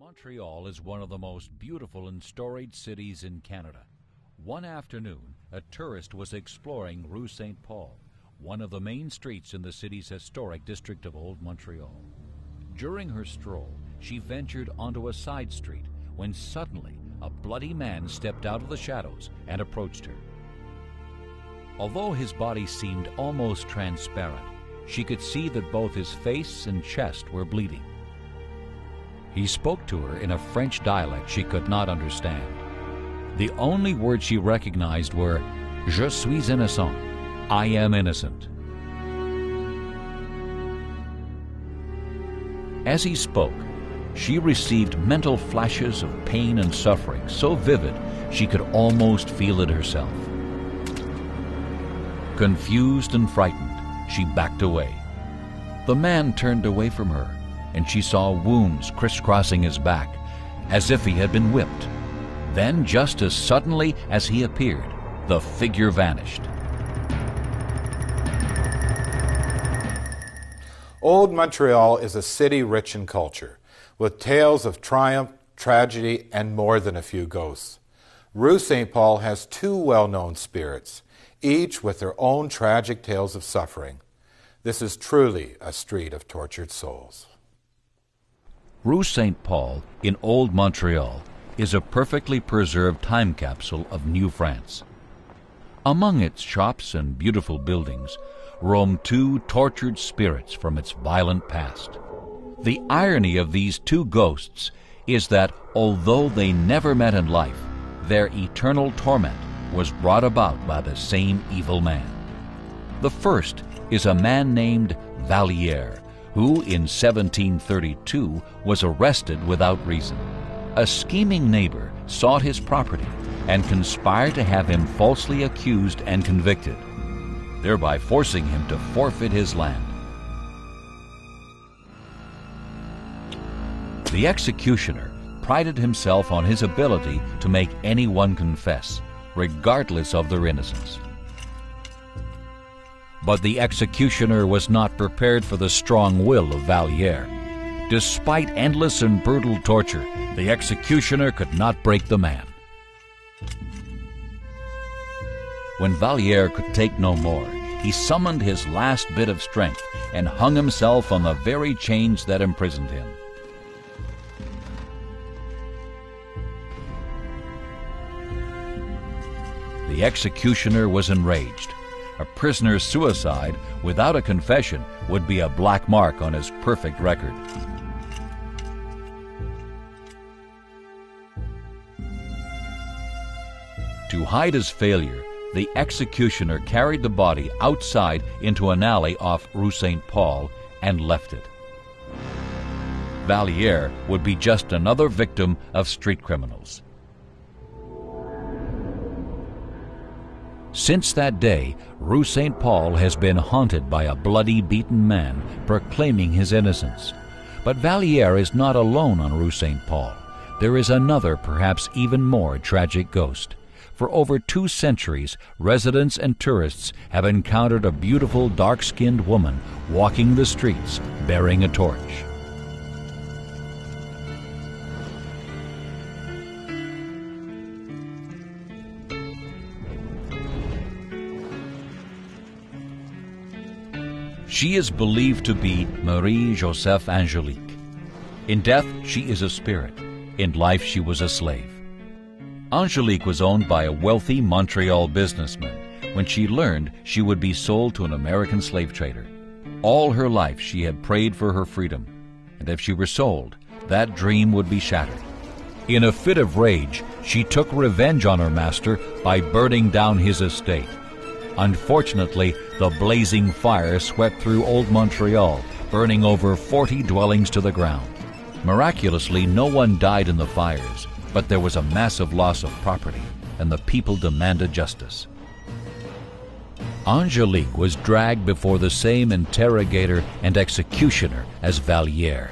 Montreal is one of the most beautiful and storied cities in Canada. One afternoon, a tourist was exploring Rue Saint Paul, one of the main streets in the city's historic district of Old Montreal. During her stroll, she ventured onto a side street when suddenly a bloody man stepped out of the shadows and approached her. Although his body seemed almost transparent, she could see that both his face and chest were bleeding. He spoke to her in a French dialect she could not understand. The only words she recognized were, "Je suis innocent," I am innocent. As he spoke, she received mental flashes of pain and suffering so vivid she could almost feel it herself. Confused and frightened, she backed away. The man turned away from her, and she saw wounds crisscrossing his back, as if he had been whipped. Then, just as suddenly as he appeared, the figure vanished. Old Montreal is a city rich in culture, with tales of triumph, tragedy, and more than a few ghosts. Rue Saint Paul has two well-known spirits, each with their own tragic tales of suffering. This is truly a street of tortured souls. Rue Saint Paul in Old Montreal is a perfectly preserved time capsule of New France. Among its shops and beautiful buildings roam two tortured spirits from its violent past. The irony of these two ghosts is that although they never met in life, their eternal torment was brought about by the same evil man. The first is a man named Valliere, who in 1732 was arrested without reason. A scheming neighbor sought his property and conspired to have him falsely accused and convicted, thereby forcing him to forfeit his land. The executioner prided himself on his ability to make anyone confess, regardless of their innocence. But the executioner was not prepared for the strong will of Valliere. Despite endless and brutal torture, the executioner could not break the man. When Valliere could take no more, he summoned his last bit of strength and hung himself on the very chains that imprisoned him. The executioner was enraged. A prisoner's suicide without a confession would be a black mark on his perfect record. To hide his failure, the executioner carried the body outside into an alley off Rue Saint Paul and left it. Valliere would be just another victim of street criminals. Since that day, Rue Saint Paul has been haunted by a bloody, beaten man proclaiming his innocence. But Valliere is not alone on Rue Saint Paul. There is another, perhaps even more tragic ghost. For over 2 centuries, residents and tourists have encountered a beautiful, dark-skinned woman walking the streets bearing a torch. She is believed to be Marie-Joseph Angélique. In death, she is a spirit. In life, she was a slave. Angélique was owned by a wealthy Montreal businessman when she learned she would be sold to an American slave trader. All her life, she had prayed for her freedom, and if she were sold, that dream would be shattered. In a fit of rage, she took revenge on her master by burning down his estate. Unfortunately, the blazing fire swept through Old Montreal, burning over 40 dwellings to the ground. Miraculously, no one died in the fires, but there was a massive loss of property, and the people demanded justice. Angélique was dragged before the same interrogator and executioner as Valliere.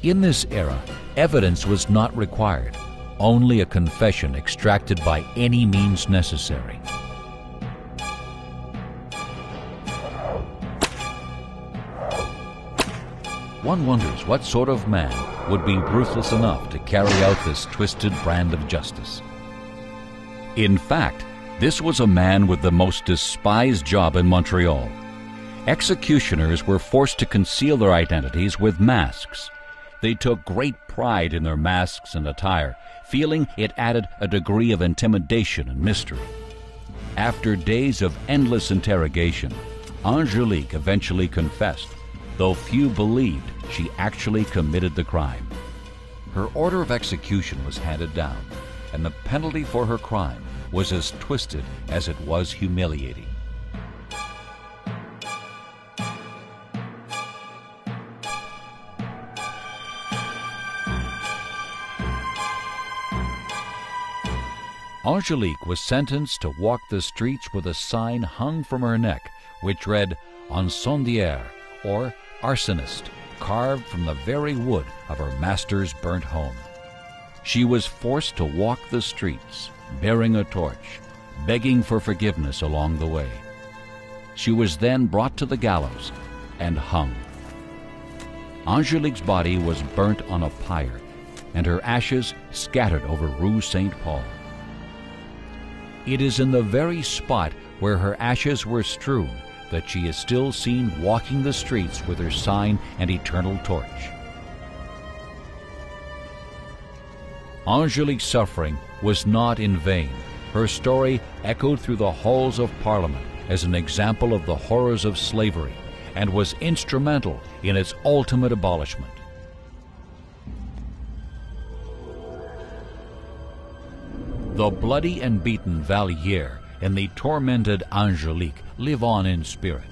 In this era, evidence was not required, only a confession extracted by any means necessary. One wonders what sort of man would be ruthless enough to carry out this twisted brand of justice. In fact, this was a man with the most despised job in Montreal. Executioners were forced to conceal their identities with masks. They took great pride in their masks and attire, feeling it added a degree of intimidation and mystery. After days of endless interrogation, Angelique eventually confessed, though few believed she actually committed the crime. Her order of execution was handed down, and the penalty for her crime was as twisted as it was humiliating. Angelique was sentenced to walk the streets with a sign hung from her neck which read "Incendiaire," or arsonist, carved from the very wood of her master's burnt home. She was forced to walk the streets, bearing a torch, begging for forgiveness along the way. She was then brought to the gallows and hung. Angelique's body was burnt on a pyre, and her ashes scattered over Rue Saint Paul. It is in the very spot where her ashes were strewn that she is still seen walking the streets with her sign and eternal torch. Angelique's suffering was not in vain. Her story echoed through the halls of Parliament as an example of the horrors of slavery and was instrumental in its ultimate abolishment. The bloody and beaten Valliere and the tormented Angelique live on in spirit.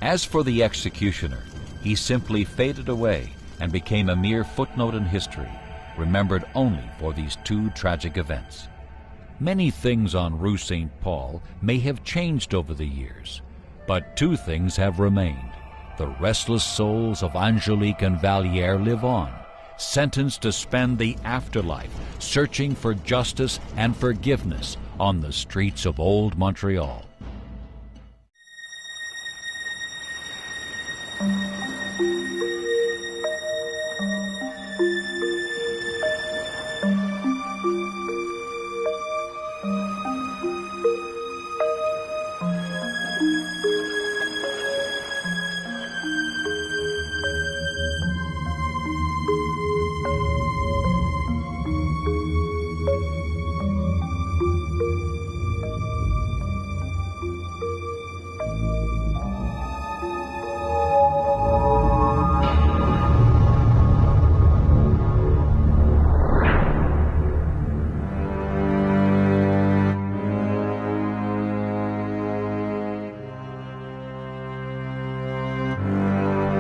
As for the executioner, he simply faded away and became a mere footnote in history, remembered only for these two tragic events. Many things on Rue Saint Paul may have changed over the years, but two things have remained. The restless souls of Angelique and Valliere live on, sentenced to spend the afterlife searching for justice and forgiveness on the streets of old Montreal.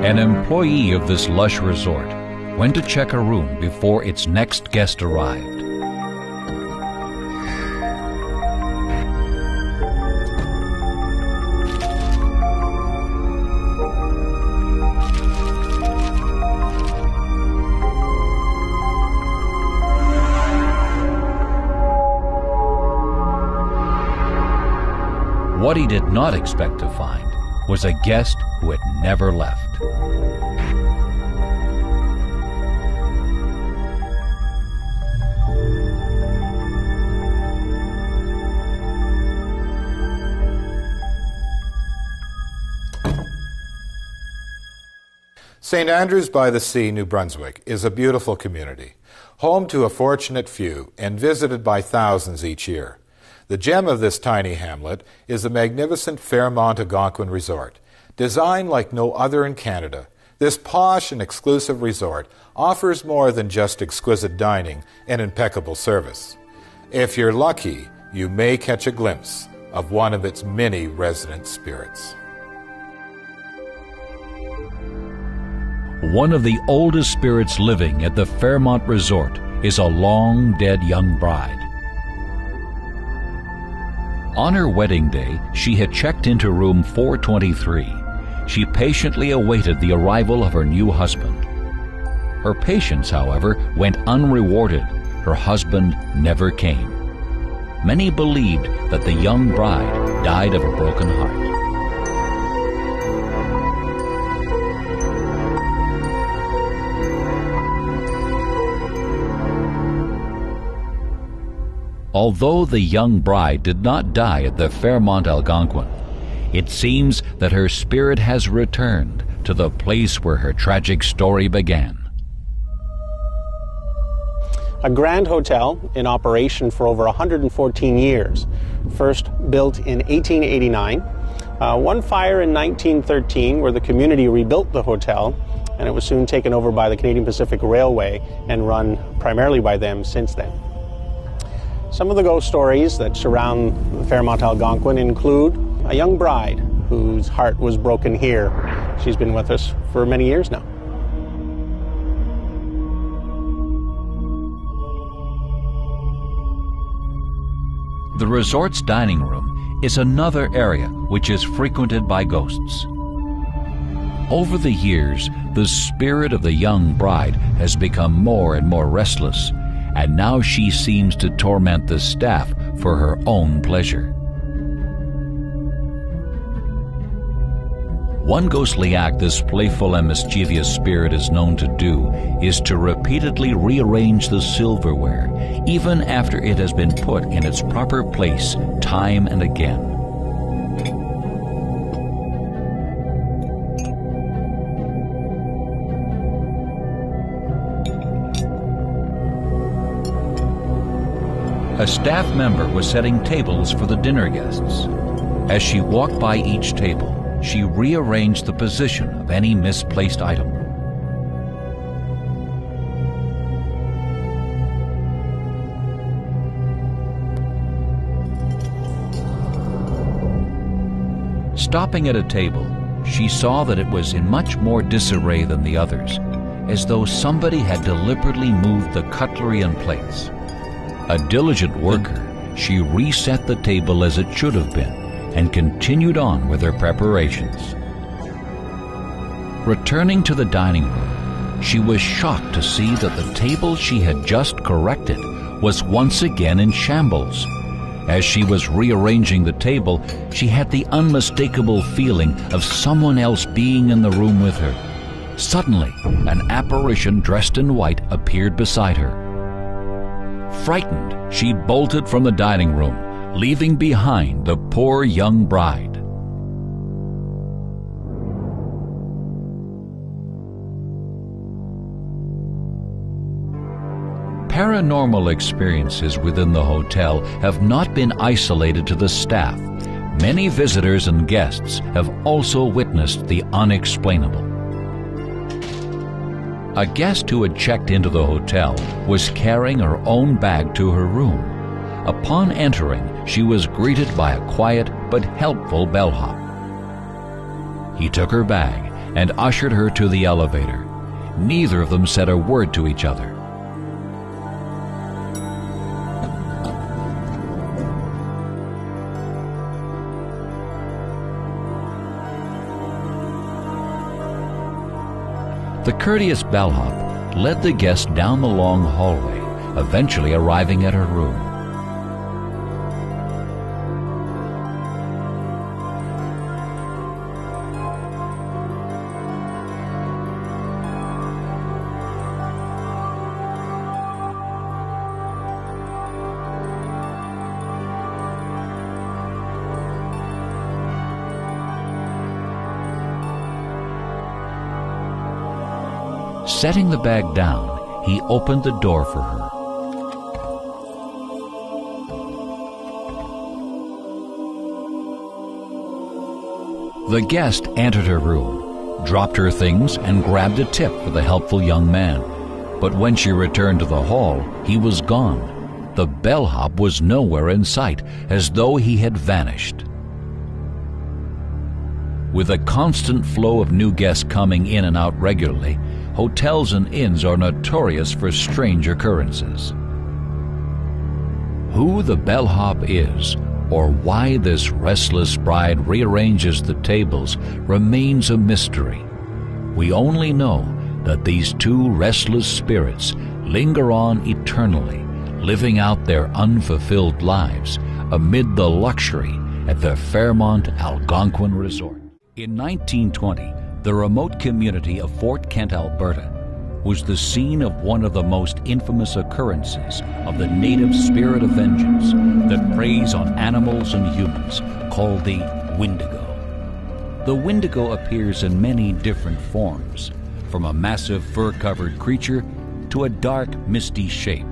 An employee of this lush resort went to check a room before its next guest arrived. What he did not expect to find was a guest who had never left. St. Andrews by the Sea, New Brunswick, is a beautiful community, home to a fortunate few and visited by thousands each year. The gem of this tiny hamlet is the magnificent Fairmont Algonquin Resort. Designed like no other in Canada, this posh and exclusive resort offers more than just exquisite dining and impeccable service. If you're lucky, you may catch a glimpse of one of its many resident spirits. One of the oldest spirits living at the Fairmont Resort is a long-dead young bride. On her wedding day, she had checked into room 423. She patiently awaited the arrival of her new husband. Her patience, however, went unrewarded. Her husband never came. Many believed that the young bride died of a broken heart. Although the young bride did not die at the Fairmont Algonquin, it seems that her spirit has returned to the place where her tragic story began. A grand hotel in operation for over 114 years, first built in 1889. One fire in 1913 where the community rebuilt the hotel, and it was soon taken over by the Canadian Pacific Railway and run primarily by them since then. Some of the ghost stories that surround the Fairmont Algonquin include a young bride whose heart was broken here. She's been with us for many years now. The resort's dining room is another area which is frequented by ghosts. Over the years, the spirit of the young bride has become more and more restless, and now she seems to torment the staff for her own pleasure. One ghostly act this playful and mischievous spirit is known to do is to repeatedly rearrange the silverware, even after it has been put in its proper place time and again. A staff member was setting tables for the dinner guests. As she walked by each table, she rearranged the position of any misplaced item. Stopping at a table, she saw that it was in much more disarray than the others, as though somebody had deliberately moved the cutlery and plates. A diligent worker, she reset the table as it should have been and continued on with her preparations. Returning to the dining room, she was shocked to see that the table she had just corrected was once again in shambles. As she was rearranging the table, she had the unmistakable feeling of someone else being in the room with her. Suddenly, an apparition dressed in white appeared beside her. Frightened, she bolted from the dining room, leaving behind the poor young bride. Paranormal experiences within the hotel have not been isolated to the staff. Many visitors and guests have also witnessed the unexplainable. A guest who had checked into the hotel was carrying her own bag to her room. Upon entering, she was greeted by a quiet but helpful bellhop. He took her bag and ushered her to the elevator. Neither of them said a word to each other. The courteous bellhop led the guest down the long hallway, eventually arriving at her room. Setting the bag down, he opened the door for her. The guest entered her room, dropped her things, and grabbed a tip for the helpful young man. But when she returned to the hall, he was gone. The bellhop was nowhere in sight, as though he had vanished. With a constant flow of new guests coming in and out regularly, hotels and inns are notorious for strange occurrences. Who the bellhop is, or why this restless bride rearranges the tables, remains a mystery. We only know that these two restless spirits linger on eternally, living out their unfulfilled lives amid the luxury at the Fairmont Algonquin Resort. In 1920, the remote community of Fort Kent, Alberta, was the scene of one of the most infamous occurrences of the native spirit of vengeance that preys on animals and humans, called the Wendigo. The Wendigo appears in many different forms, from a massive fur-covered creature to a dark, misty shape.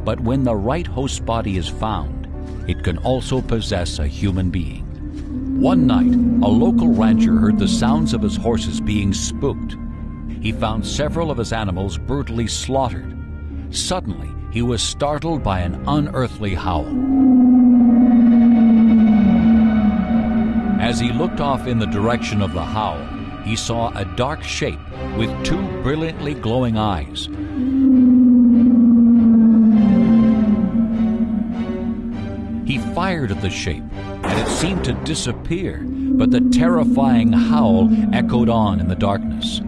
But when the right host body is found, it can also possess a human being. One night, a local rancher heard the sounds of his horses being spooked. He found several of his animals brutally slaughtered. Suddenly, he was startled by an unearthly howl. As he looked off in the direction of the howl, he saw a dark shape with two brilliantly glowing eyes. He fired at the shape, and it seemed to disappear, but the terrifying howl echoed on in the darkness.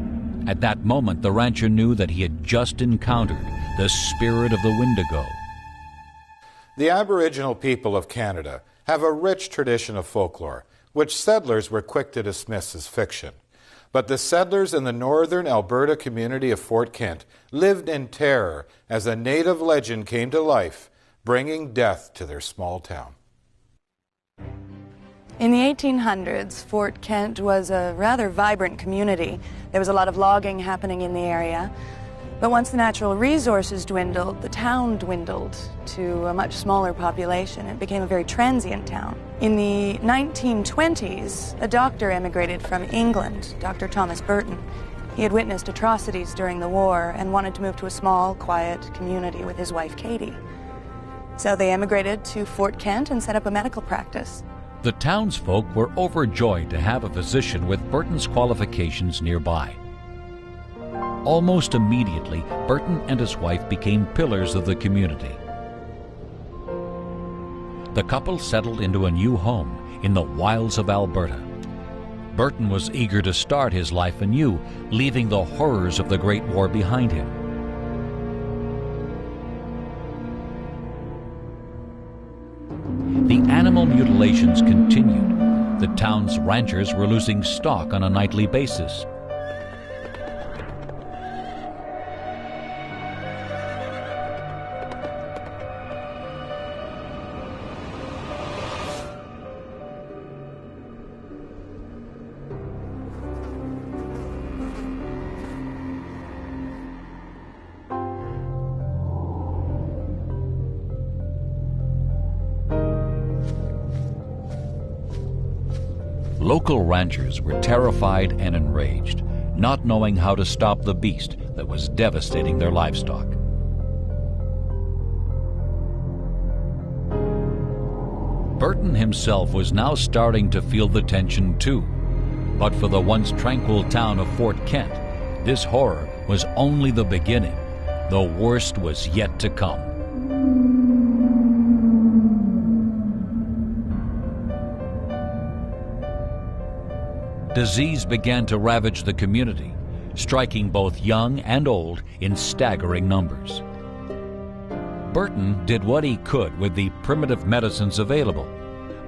At that moment, the rancher knew that he had just encountered the spirit of the Wendigo. The Aboriginal people of Canada have a rich tradition of folklore, which settlers were quick to dismiss as fiction. But the settlers in the northern Alberta community of Fort Kent lived in terror as a native legend came to life, bringing death to their small town. In the 1800s, Fort Kent was a rather vibrant community. There was a lot of logging happening in the area. But once the natural resources dwindled, the town dwindled to a much smaller population. It became a very transient town. In the 1920s, a doctor emigrated from England, Dr. Thomas Burton. He had witnessed atrocities during the war and wanted to move to a small, quiet community with his wife, Katie. So they emigrated to Fort Kent and set up a medical practice. The townsfolk were overjoyed to have a physician with Burton's qualifications nearby. Almost immediately, Burton and his wife became pillars of the community. The couple settled into a new home in the wilds of Alberta. Burton was eager to start his life anew, leaving the horrors of the Great War behind him. The animal mutilations continued. The town's ranchers were losing stock on a nightly basis. Local ranchers were terrified and enraged, not knowing how to stop the beast that was devastating their livestock. Burton himself was now starting to feel the tension too. But for the once tranquil town of Fort Kent, this horror was only the beginning. The worst was yet to come. Disease began to ravage the community, striking both young and old in staggering numbers. Burton did what he could with the primitive medicines available,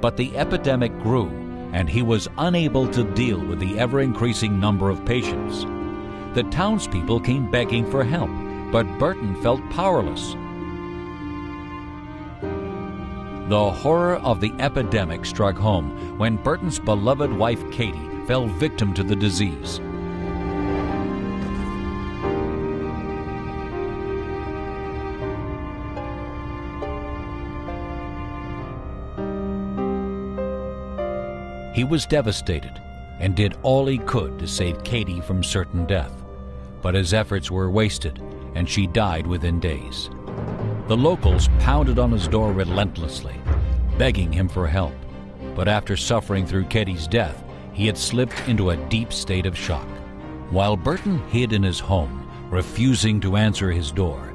but the epidemic grew, and he was unable to deal with the ever-increasing number of patients. The townspeople came begging for help, but Burton felt powerless. The horror of the epidemic struck home when Burton's beloved wife, Katie, fell victim to the disease. He was devastated and did all he could to save Katie from certain death, but his efforts were wasted and she died within days. The locals pounded on his door relentlessly, begging him for help, but after suffering through Katie's death, he had slipped into a deep state of shock. While Burton hid in his home, refusing to answer his door,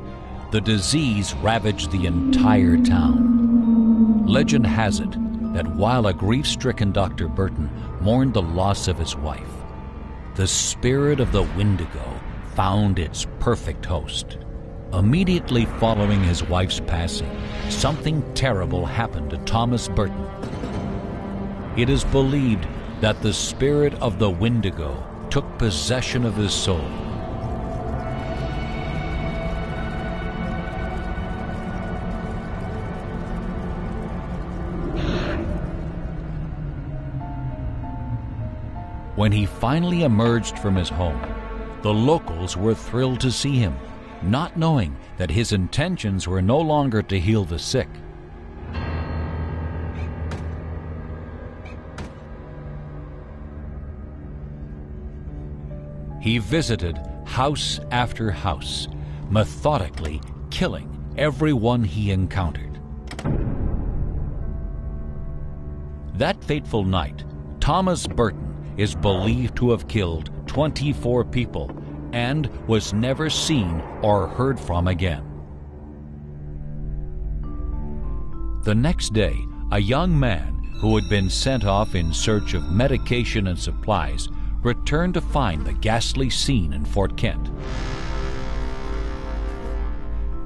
the disease ravaged the entire town. Legend has it that while a grief-stricken Dr. Burton mourned the loss of his wife, the spirit of the Wendigo found its perfect host. Immediately following his wife's passing, something terrible happened to Thomas Burton. It is believed that the spirit of the Wendigo took possession of his soul. When he finally emerged from his home, the locals were thrilled to see him, not knowing that his intentions were no longer to heal the sick. He visited house after house, methodically killing everyone he encountered. That fateful night, Thomas Burton is believed to have killed 24 people and was never seen or heard from again. The next day, a young man who had been sent off in search of medication and supplies returned to find the ghastly scene in Fort Kent.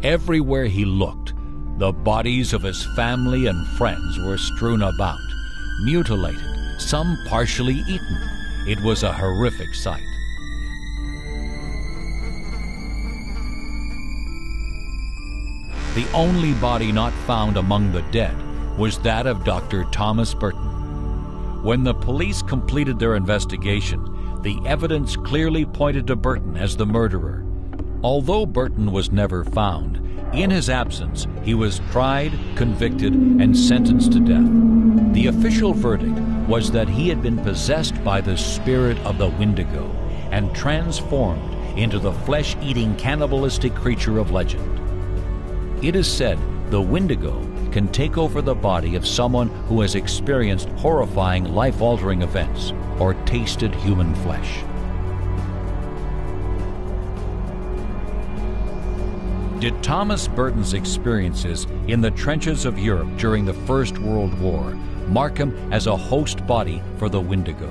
Everywhere he looked, the bodies of his family and friends were strewn about, mutilated, some partially eaten. It was a horrific sight. The only body not found among the dead was that of Dr. Thomas Burton. When the police completed their investigation, the evidence clearly pointed to Burton as the murderer. Although Burton was never found, in his absence, he was tried, convicted, and sentenced to death. The official verdict was that he had been possessed by the spirit of the Wendigo and transformed into the flesh-eating cannibalistic creature of legend. It is said the Wendigo can take over the body of someone who has experienced horrifying, life-altering events or tasted human flesh. Did Thomas Burton's experiences in the trenches of Europe during the First World War mark him as a host body for the Wendigo?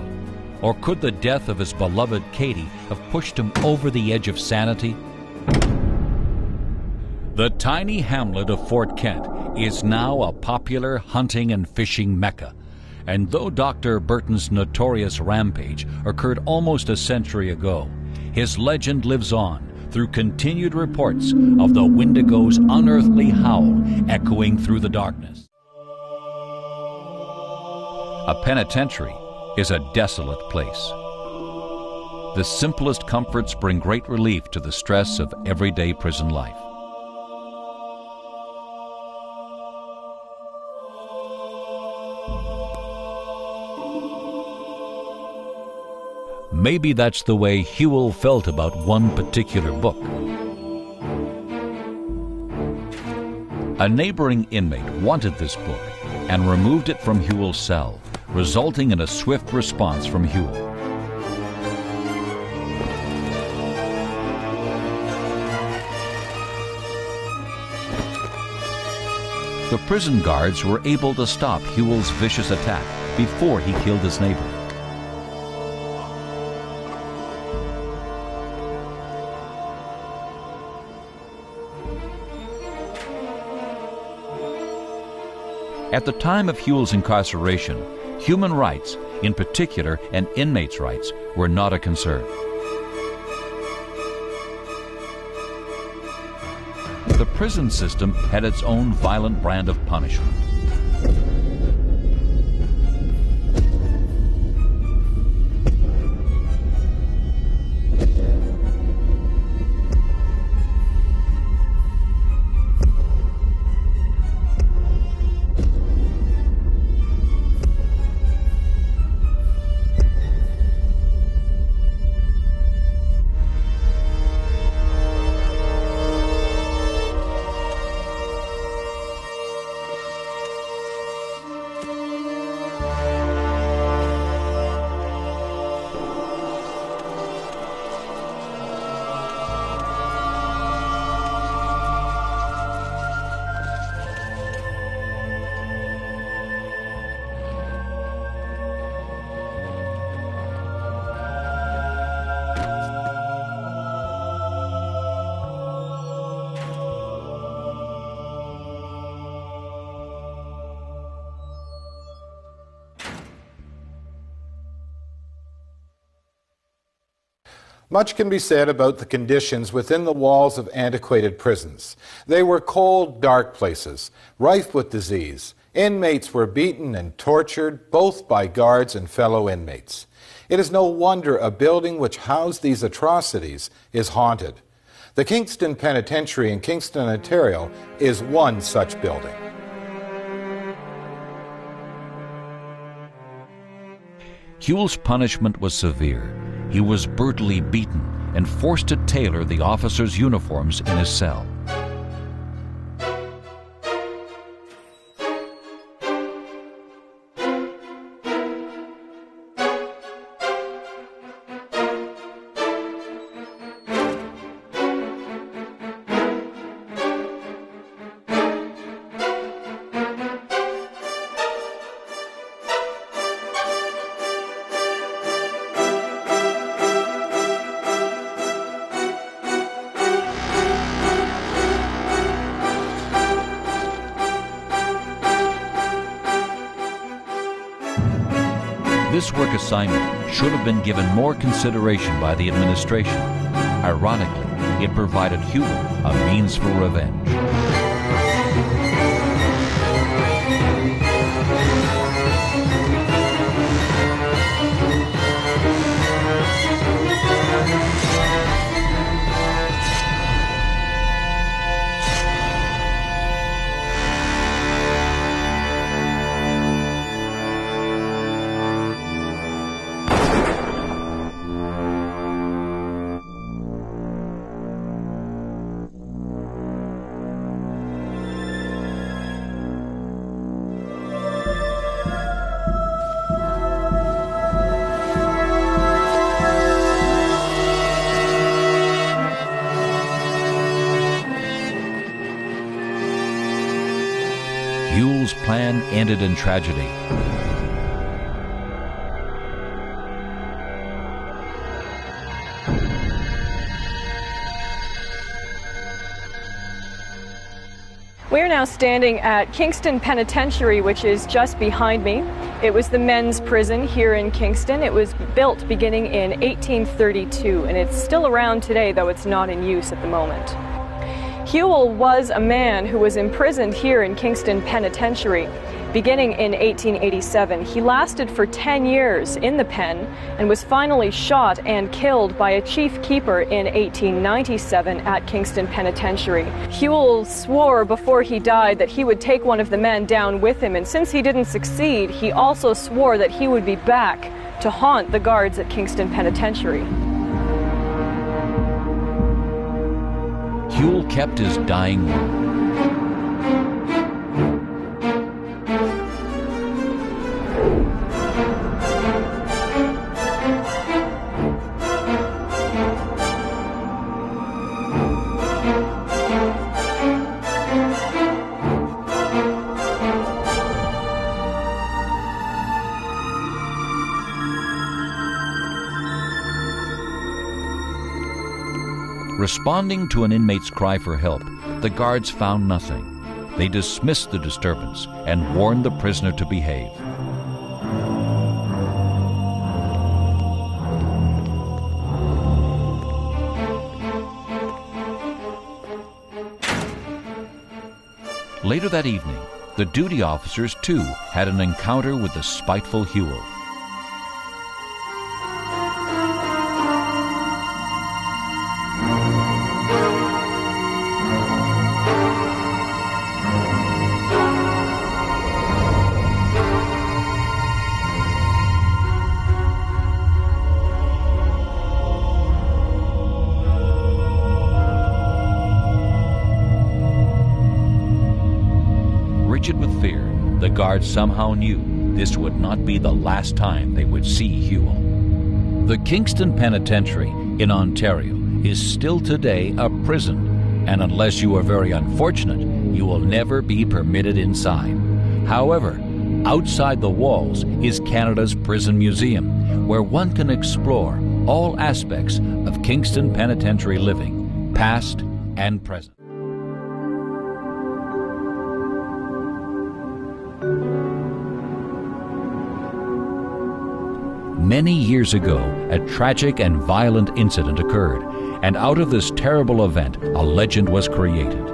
Or could the death of his beloved Katie have pushed him over the edge of sanity? The tiny hamlet of Fort Kent is now a popular hunting and fishing mecca. And though Dr. Burton's notorious rampage occurred almost a century ago, his legend lives on through continued reports of the Wendigo's unearthly howl echoing through the darkness. A penitentiary is a desolate place. The simplest comforts bring great relief to the stress of everyday prison life. Maybe that's the way Hewell felt about one particular book. A neighboring inmate wanted this book and removed it from Hewell's cell, resulting in a swift response from Hewell. The prison guards were able to stop Hewell's vicious attack before he killed his neighbor. At the time of Hewell's incarceration, human rights, in particular and inmates' rights, were not a concern. The prison system had its own violent brand of punishment. Much can be said about the conditions within the walls of antiquated prisons. They were cold, dark places, rife with disease. Inmates were beaten and tortured, both by guards and fellow inmates. It is no wonder a building which housed these atrocities is haunted. The Kingston Penitentiary in Kingston, Ontario is one such building. Huell's punishment was severe. He was brutally beaten and forced to tailor the officers' uniforms in his cell. This work assignment should have been given more consideration by the administration. Ironically, it provided Huell a means for revenge. Huell's plan ended in tragedy. We are now standing at Kingston Penitentiary, which is just behind me. It was the men's prison here in Kingston. It was built beginning in 1832, and it's still around today, though it's not in use at the moment. Huell was a man who was imprisoned here in Kingston Penitentiary beginning in 1887. He lasted for 10 years in the pen and was finally shot and killed by a chief keeper in 1897 at Kingston Penitentiary. Huell swore before he died that he would take one of the men down with him, and since he didn't succeed, he also swore that he would be back to haunt the guards at Kingston Penitentiary. Huell kept his dying word. Responding to an inmate's cry for help, the guards found nothing. They dismissed the disturbance and warned the prisoner to behave. Later that evening, the duty officers too had an encounter with the spiteful Huell. Rigid with fear, the guards somehow knew this would not be the last time they would see Huell. The Kingston Penitentiary in Ontario is still today a prison, and unless you are very unfortunate, you will never be permitted inside. However, outside the walls is Canada's Prison Museum, where one can explore all aspects of Kingston Penitentiary living, past and present. Many years ago, a tragic and violent incident occurred, and out of this terrible event, a legend was created.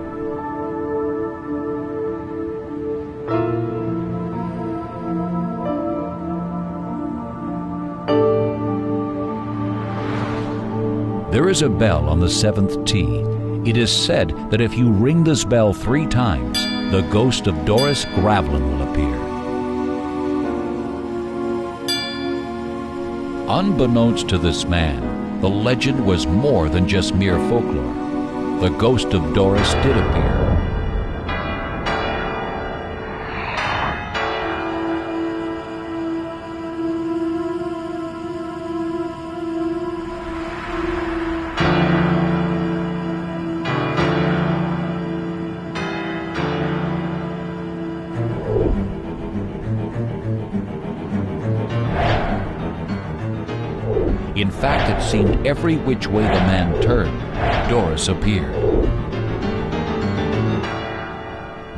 There is a bell on the seventh tee. It is said that if you ring this bell 3 times, the ghost of Doris Gravelin will appear. Unbeknownst to this man, the legend was more than just mere folklore. The ghost of Doris did appear. In fact, it seemed every which way the man turned, Doris appeared.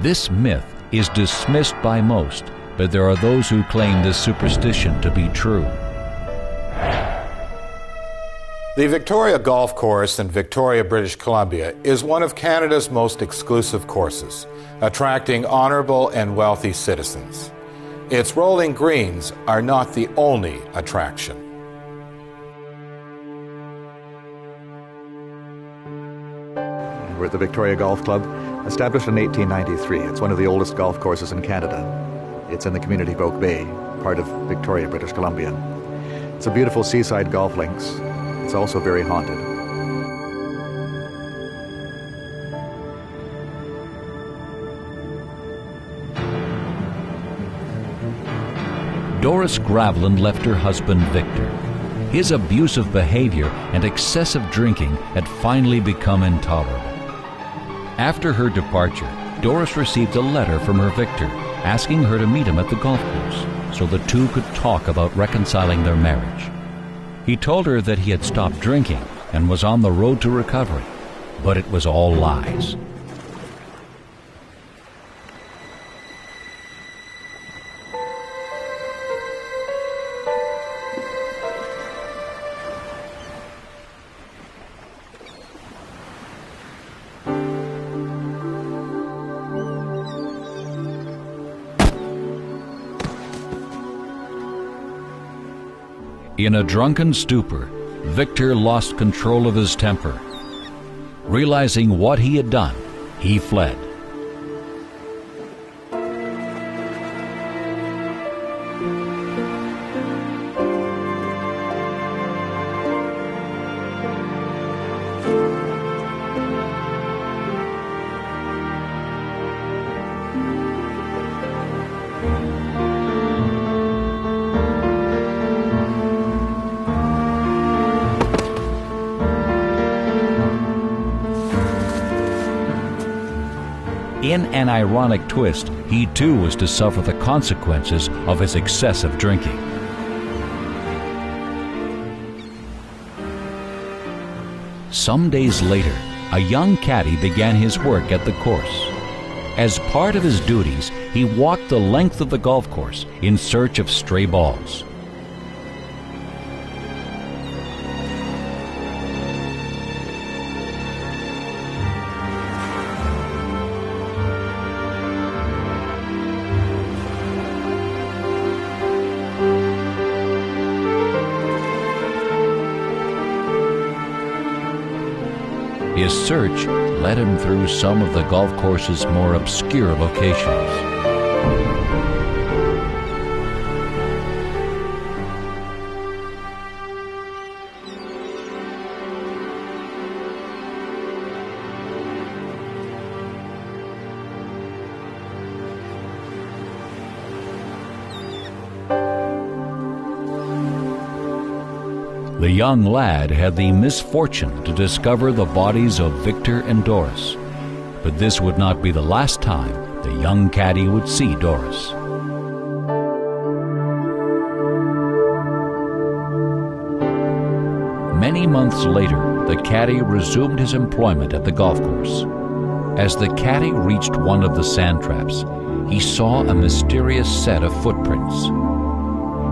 This myth is dismissed by most, but there are those who claim this superstition to be true. The Victoria Golf Course in Victoria, British Columbia is one of Canada's most exclusive courses, attracting honorable and wealthy citizens. Its rolling greens are not the only attraction. We're at the Victoria Golf Club, established in 1893. It's one of the oldest golf courses in Canada. It's in the community of Oak Bay, part of Victoria, British Columbia. It's a beautiful seaside golf links. It's also very haunted. Doris Gravelin left her husband Victor. His abusive behavior and excessive drinking had finally become intolerable. After her departure, Doris received a letter from her Victor asking her to meet him at the golf course so the two could talk about reconciling their marriage. He told her that he had stopped drinking and was on the road to recovery, but it was all lies. In a drunken stupor, Victor lost control of his temper. Realizing what he had done, he fled. In an ironic twist, he too was to suffer the consequences of his excessive drinking. Some days later, a young caddy began his work at the course. As part of his duties, he walked the length of the golf course in search of stray balls. His search led him through some of the golf course's more obscure locations. The young lad had the misfortune to discover the bodies of Victor and Doris, but this would not be the last time the young caddy would see Doris. Many months later, the caddy resumed his employment at the golf course. As the caddy reached one of the sand traps, he saw a mysterious set of footprints.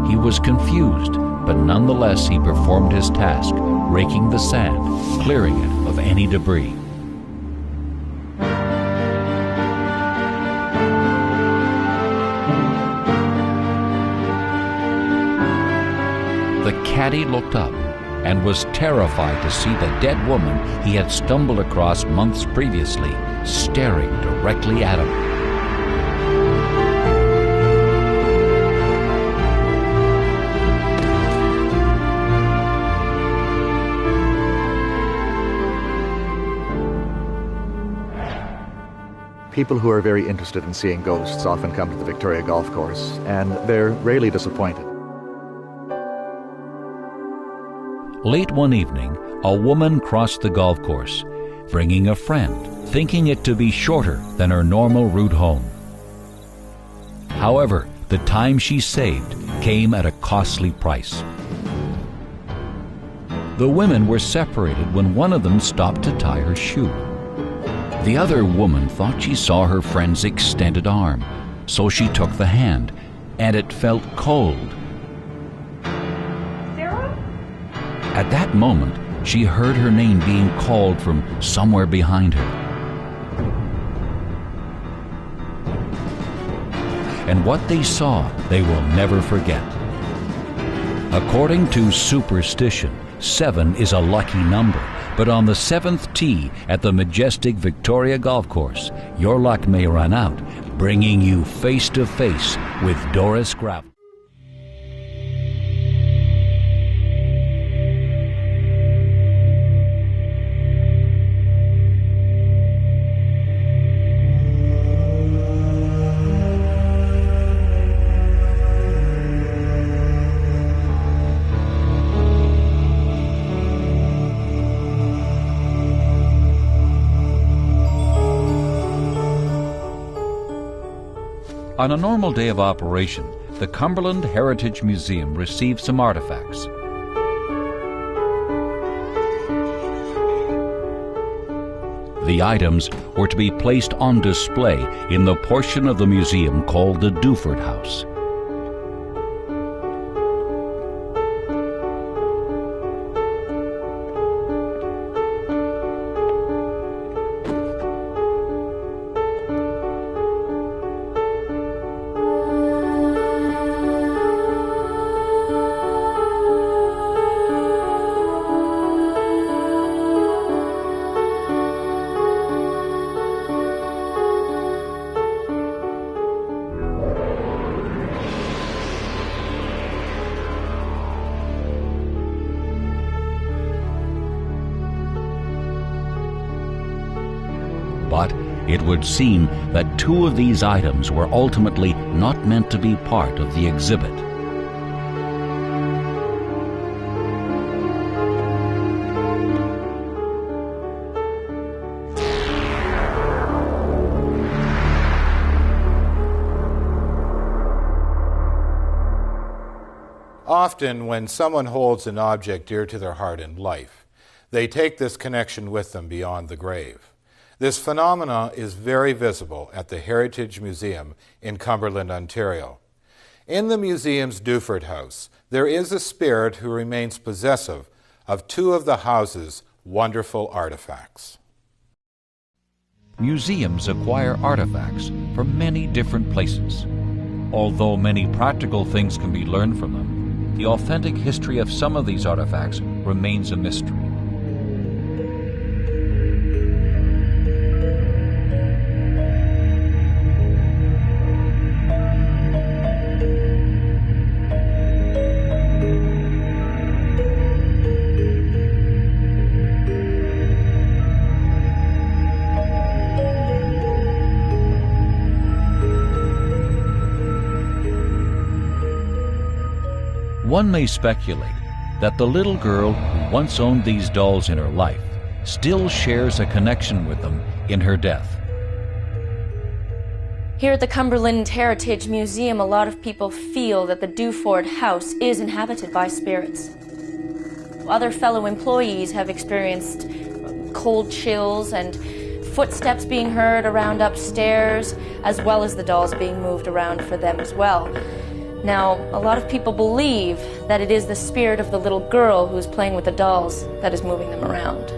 He was confused, but nonetheless he performed his task, raking the sand, clearing it of any debris. The caddy looked up and was terrified to see the dead woman he had stumbled across months previously staring directly at him. People who are very interested in seeing ghosts often come to the Victoria Golf Course, and they're rarely disappointed. Late one evening, a woman crossed the golf course, bringing a friend, thinking it to be shorter than her normal route home. However, the time she saved came at a costly price. The women were separated when one of them stopped to tie her shoe. The other woman thought she saw her friend's extended arm, so she took the hand, and it felt cold. Sarah? At that moment, she heard her name being called from somewhere behind her. And what they saw, they will never forget. According to superstition, 7 is a lucky number. But on the 7th tee at the majestic Victoria Golf Course, your luck may run out, bringing you face to face with Doris Gravel. On a normal day of operation, the Cumberland Heritage Museum received some artifacts. The items were to be placed on display in the portion of the museum called the Duford House. But it would seem that 2 of these items were ultimately not meant to be part of the exhibit. Often, when someone holds an object dear to their heart in life, they take this connection with them beyond the grave. This phenomena is very visible at the Heritage Museum in Cumberland, Ontario. In the museum's Duford House, there is a spirit who remains possessive of 2 of the house's wonderful artifacts. Museums acquire artifacts from many different places. Although many practical things can be learned from them, the authentic history of some of these artifacts remains a mystery. One may speculate that the little girl who once owned these dolls in her life still shares a connection with them in her death. Here at the Cumberland Heritage Museum, a lot of people feel that the Duford House is inhabited by spirits. Other fellow employees have experienced cold chills and footsteps being heard around upstairs, as well as the dolls being moved around for them as well. Now, a lot of people believe that it is the spirit of the little girl who is playing with the dolls that is moving them around.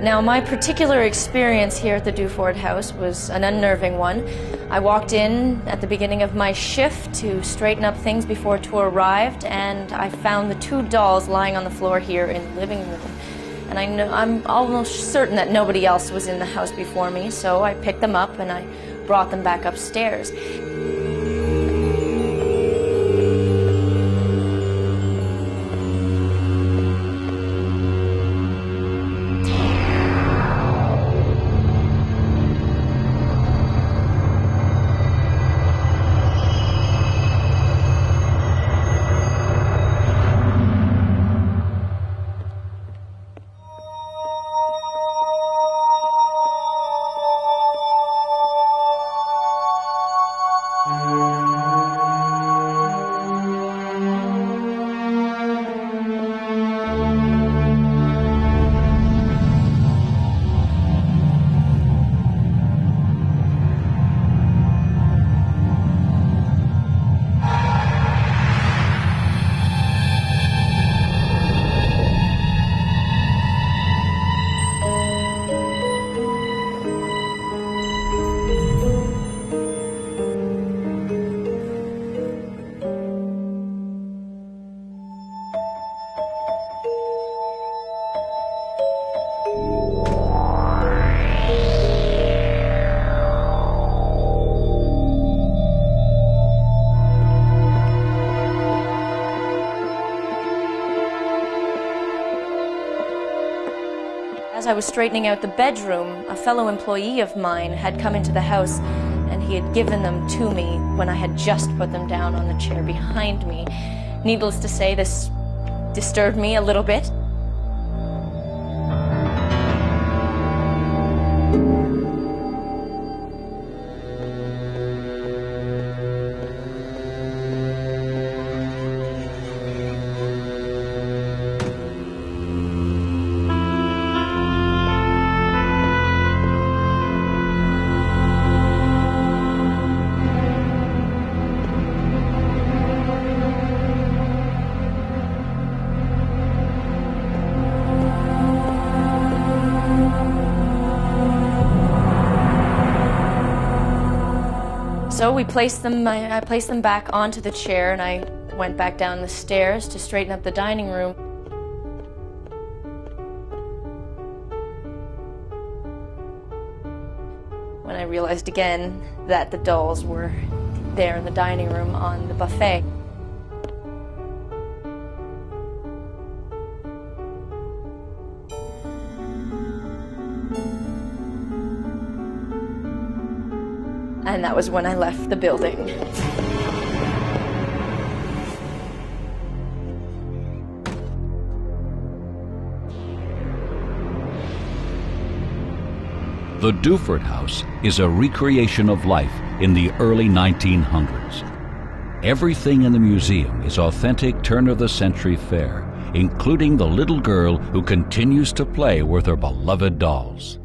Now, my particular experience here at the Dufort House was an unnerving one. I walked in at the beginning of my shift to straighten up things before tour arrived, and I found the 2 dolls lying on the floor here in the living room. And I'm almost certain that nobody else was in the house before me, so I picked them up and I brought them back upstairs. As I was straightening out the bedroom, a fellow employee of mine had come into the house and he had given them to me when I had just put them down on the chair behind me. Needless to say, this disturbed me a little bit. So we placed them, I placed them back onto the chair and I went back down the stairs to straighten up the dining room. When I realized again that the dolls were there in the dining room on the buffet. And that was when I left the building. The Dufort House is a recreation of life in the early 1900s. Everything in the museum is authentic turn-of-the-century fare, including the little girl who continues to play with her beloved dolls.